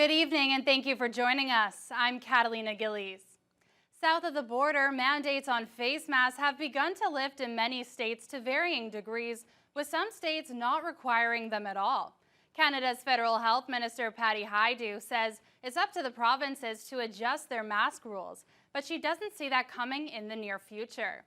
Good evening and thank you for joining us. I'm Catalina Gillies. South of the border, mandates on face masks have begun to lift in many states to varying degrees, with some states not requiring them at all. Canada's Federal Health Minister Patty Hajdu says it's up to the provinces to adjust their mask rules, but she doesn't see that coming in the near future.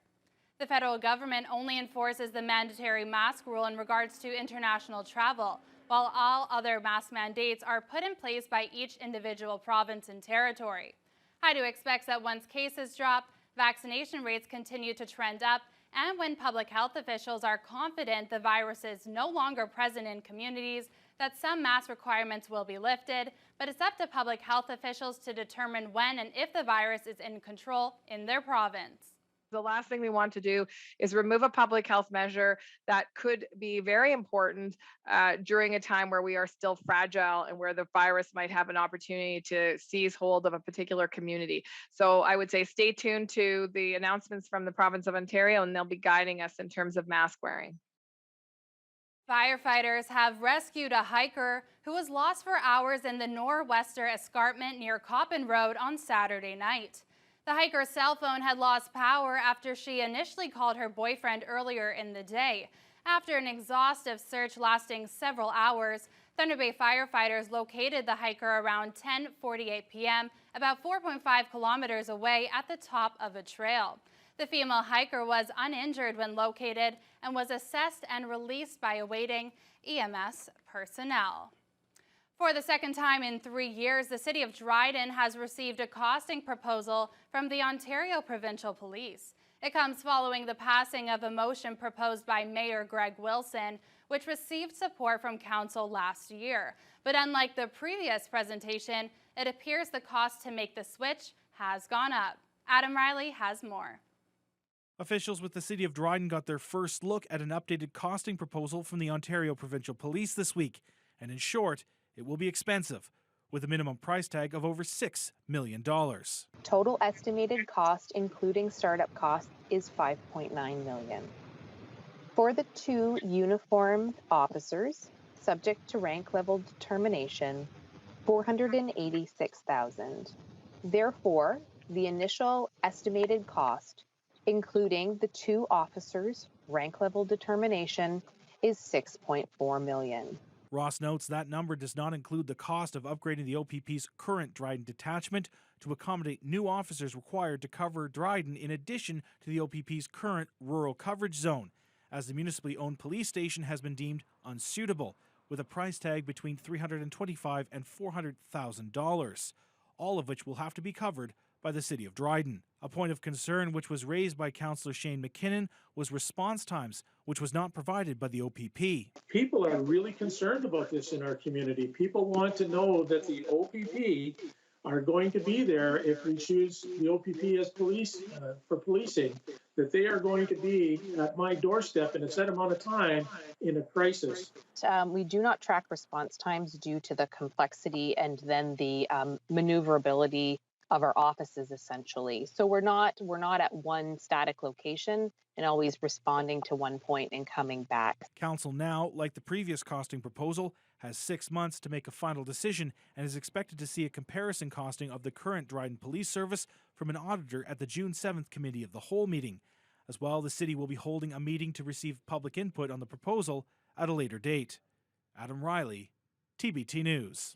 The federal government only enforces the mandatory mask rule in regards to international travel, while all other mask mandates are put in place by each individual province and territory. Hajdu expects that once cases drop, vaccination rates continue to trend up, and when public health officials are confident the virus is no longer present in communities, that some mask requirements will be lifted, but it's up to public health officials to determine when and if the virus is in control in their province. The last thing we want to do is remove a public health measure that could be very important during a time where we are still fragile and where the virus might have an opportunity to seize hold of a particular community. So I would say stay tuned to the announcements from the province of Ontario, and they'll be guiding us in terms of mask wearing. Firefighters have rescued a hiker who was lost for hours in the Nor'Wester Escarpment near Coppin Road on Saturday night. The hiker's cell phone had lost power after she initially called her boyfriend earlier in the day. After an exhaustive search lasting several hours, Thunder Bay firefighters located the hiker around 10:48 p.m., about 4.5 kilometers away at the top of a trail. The female hiker was uninjured when located and was assessed and released by awaiting EMS personnel. For the second time in 3 years, the City of Dryden has received a costing proposal from the Ontario Provincial Police. It comes following the passing of a motion proposed by Mayor Greg Wilson, which received support from Council last year. But unlike the previous presentation, it appears the cost to make the switch has gone up. Adam Riley has more. Officials with the City of Dryden got their first look at an updated costing proposal from the Ontario Provincial Police this week. And in short, it will be expensive, with a minimum price tag of over $6 million. Total estimated cost, including startup costs, is $5.9 million. For the 2 uniformed officers, subject to rank level determination, $486,000. Therefore, the initial estimated cost, including the 2 officers' rank level determination, is $6.4 million. Ross notes that number does not include the cost of upgrading the OPP's current Dryden detachment to accommodate new officers required to cover Dryden in addition to the OPP's current rural coverage zone, as the municipally owned police station has been deemed unsuitable, with a price tag between $325,000 and $400,000, all of which will have to be covered by the City of Dryden. A point of concern which was raised by Councillor Shane McKinnon was response times, which was not provided by the OPP. People are really concerned about this in our community. People want to know that the OPP are going to be there if we choose the OPP as police for policing, that they are going to be at my doorstep in a set amount of time in a crisis. We do not track response times due to the complexity and then the maneuverability of our offices, essentially. So we're not at one static location and always responding to one point and coming back. Council now, like the previous costing proposal, has 6 months to make a final decision and is expected to see a comparison costing of the current Dryden Police Service from an auditor at the June 7th Committee of the Whole meeting. As well, the city will be holding a meeting to receive public input on the proposal at a later date. Adam Riley, TBT News.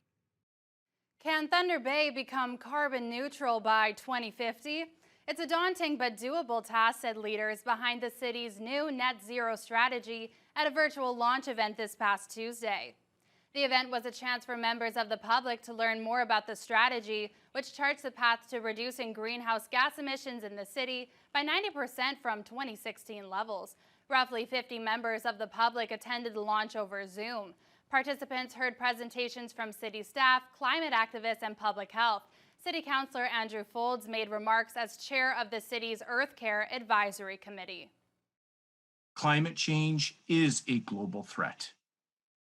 Can Thunder Bay become carbon neutral by 2050? It's a daunting but doable task, said leaders behind the city's new net zero strategy at a virtual launch event this past Tuesday. The event was a chance for members of the public to learn more about the strategy, which charts the path to reducing greenhouse gas emissions in the city by 90% from 2016 levels. Roughly 50 members of the public attended the launch over Zoom. Participants heard presentations from city staff, climate activists, and public health. City Councillor Andrew Folds made remarks as chair of the city's Earth Care Advisory Committee. Climate change is a global threat.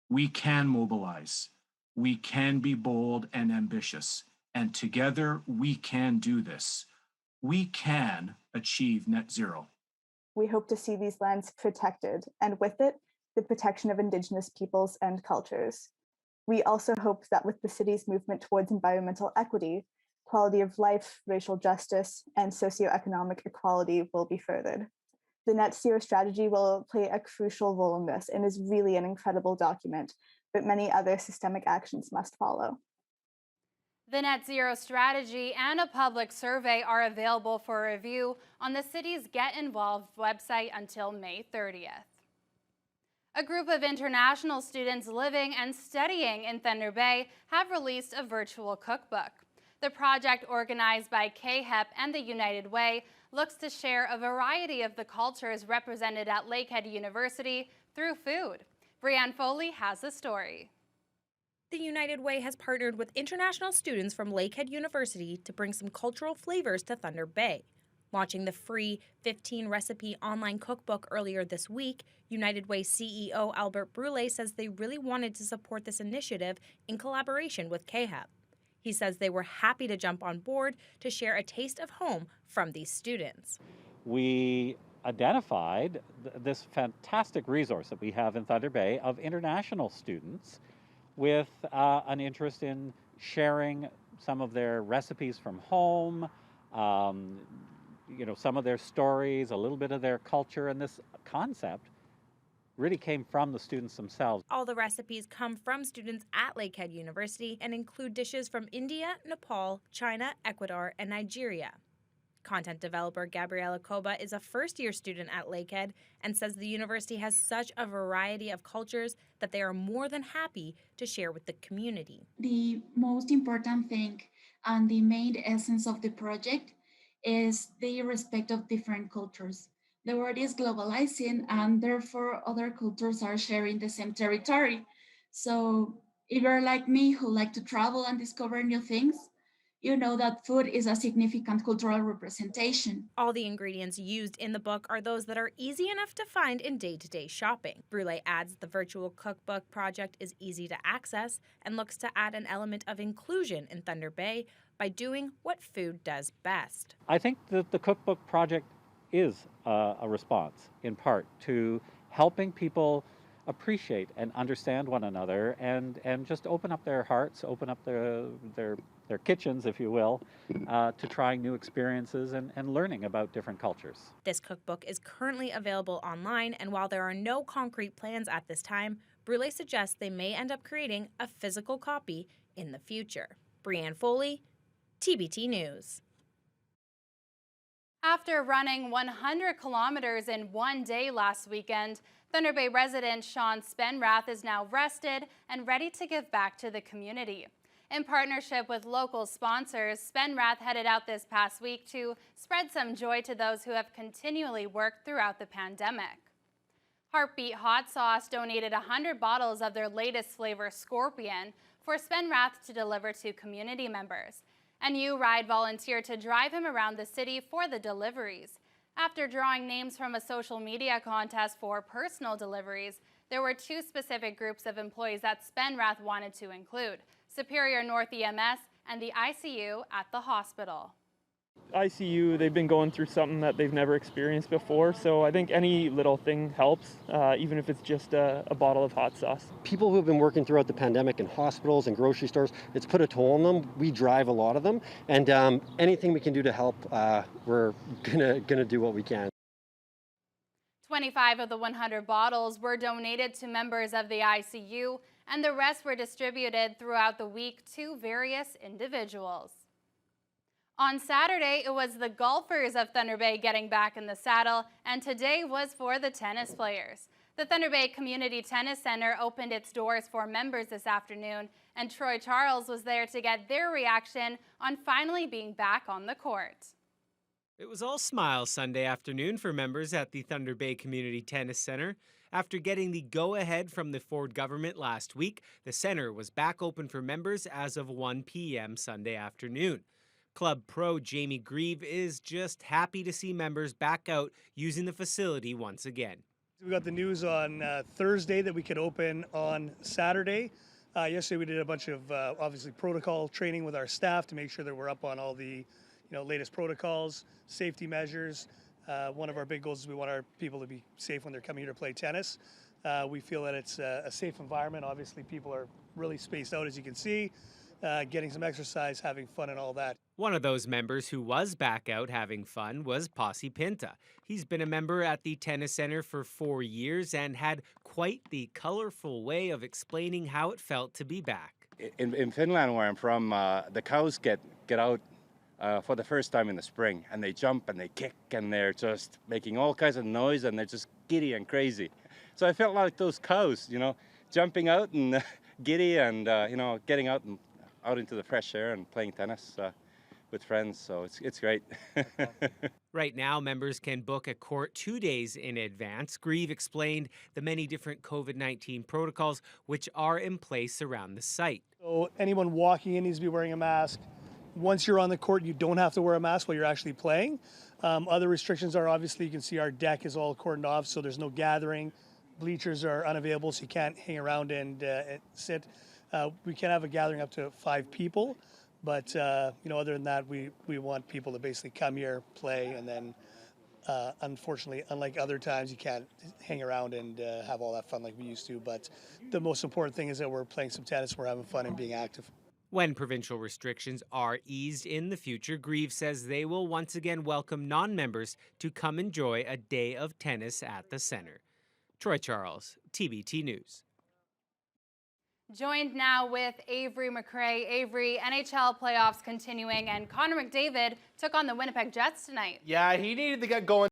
We can mobilize. We can be bold and ambitious. And together we can do this. We can achieve net zero. We hope to see these lands protected, and with it, the protection of Indigenous peoples and cultures. We also hope that with the city's movement towards environmental equity, quality of life, racial justice, and socioeconomic equality will be furthered. The Net Zero strategy will play a crucial role in this and is really an incredible document, but many other systemic actions must follow. The Net Zero strategy and a public survey are available for review on the city's Get Involved website until May 30th. A group of international students living and studying in Thunder Bay have released a virtual cookbook. The project, organized by KHEP and the United Way, looks to share a variety of the cultures represented at Lakehead University through food. Brianne Foley has the story. The United Way has partnered with international students from Lakehead University to bring some cultural flavors to Thunder Bay. Launching the free 15-recipe online cookbook earlier this week, United Way CEO Albert Brule says they really wanted to support this initiative in collaboration with KHEP. He says they were happy to jump on board to share a taste of home from these students. We identified this fantastic resource that we have in Thunder Bay of international students with an interest in sharing some of their recipes from home, some of their stories, a little bit of their culture, and this concept really came from the students themselves. All the recipes come from students at Lakehead University and include dishes from India, Nepal, China, Ecuador, and Nigeria. Content developer Gabriela Koba is a first-year student at Lakehead and says the university has such a variety of cultures that they are more than happy to share with the community. The most important thing and the main essence of the project is the respect of different cultures. The world is globalizing and therefore other cultures are sharing the same territory. So if you're like me who like to travel and discover new things, you know that food is a significant cultural representation. All the ingredients used in the book are those that are easy enough to find in day-to-day shopping. Brule adds the virtual cookbook project is easy to access and looks to add an element of inclusion in Thunder Bay by doing what food does best. I think that the cookbook project is a response, in part, to helping people appreciate and understand one another and just open up their hearts, open up their kitchens, if you will, to trying new experiences and learning about different cultures. This cookbook is currently available online, and while there are no concrete plans at this time, Brule suggests they may end up creating a physical copy in the future. Brianne Foley, TBT News. After running 100 kilometers in one day last weekend, Thunder Bay resident Sean Spenrath is now rested and ready to give back to the community. In partnership with local sponsors, Spenrath headed out this past week to spread some joy to those who have continually worked throughout the pandemic. Heartbeat Hot Sauce donated 100 bottles of their latest flavor, Scorpion, for Spenrath to deliver to community members. And U-Ride volunteered to drive him around the city for the deliveries. After drawing names from a social media contest for personal deliveries, there were two specific groups of employees that Spenrath wanted to include: Superior North EMS and the ICU at the hospital. ICU, they've been going through something that they've never experienced before, so I think any little thing helps, even if it's just a bottle of hot sauce. People who have been working throughout the pandemic in hospitals and grocery stores, it's put a toll on them. We drive a lot of them, and anything we can do to help, we're gonna do what we can. 25 of the 100 bottles were donated to members of the ICU, and the rest were distributed throughout the week to various individuals. On Saturday, it was the golfers of Thunder Bay getting back in the saddle, and today was for the tennis players. The Thunder Bay Community Tennis Center opened its doors for members this afternoon, and Troy Charles was there to get their reaction on finally being back on the court. It was all smiles Sunday afternoon for members at the Thunder Bay Community Tennis Center. After getting the go-ahead from the Ford government last week, the center was back open for members as of 1 p.m. Sunday afternoon. Club Pro Jamie Grieve is just happy to see members back out using the facility once again. We got the news on Thursday that we could open on Saturday. Yesterday we did a bunch of obviously protocol training with our staff to make sure that we're up on all the latest protocols, safety measures. One of our big goals is we want our people to be safe when they're coming here to play tennis. We feel that it's a safe environment. Obviously, people are really spaced out, as you can see, getting some exercise, having fun, and all that. One of those members who was back out having fun was Pasi Pinta. He's been a member at the Tennis Center for 4 years and had quite the colorful way of explaining how it felt to be back. In Finland, where I'm from, the cows get out for the first time in the spring, and they jump and they kick and they're just making all kinds of noise and they're just giddy and crazy. So I felt like those cows, jumping out and giddy and getting out into the fresh air and playing tennis with friends. So it's great. Right now, members can book a court 2 days in advance. Grieve explained the many different COVID-19 protocols which are in place around the site. So anyone walking in needs to be wearing a mask. Once you're on the court, you don't have to wear a mask while you're actually playing. Other restrictions are, obviously, you can see our deck is all cordoned off, so there's no gathering. Bleachers are unavailable, so you can't hang around and sit. We can have a gathering up to 5 people, but other than that, we want people to basically come here, play, and then unfortunately, unlike other times, you can't hang around and have all that fun like we used to. But the most important thing is that we're playing some tennis, we're having fun and being active. When provincial restrictions are eased in the future, Grieve says they will once again welcome non-members to come enjoy a day of tennis at the center. Troy Charles, TBT News. Joined now with Avery McRae. Avery, NHL playoffs continuing, and Connor McDavid took on the Winnipeg Jets tonight. Yeah, he needed to get going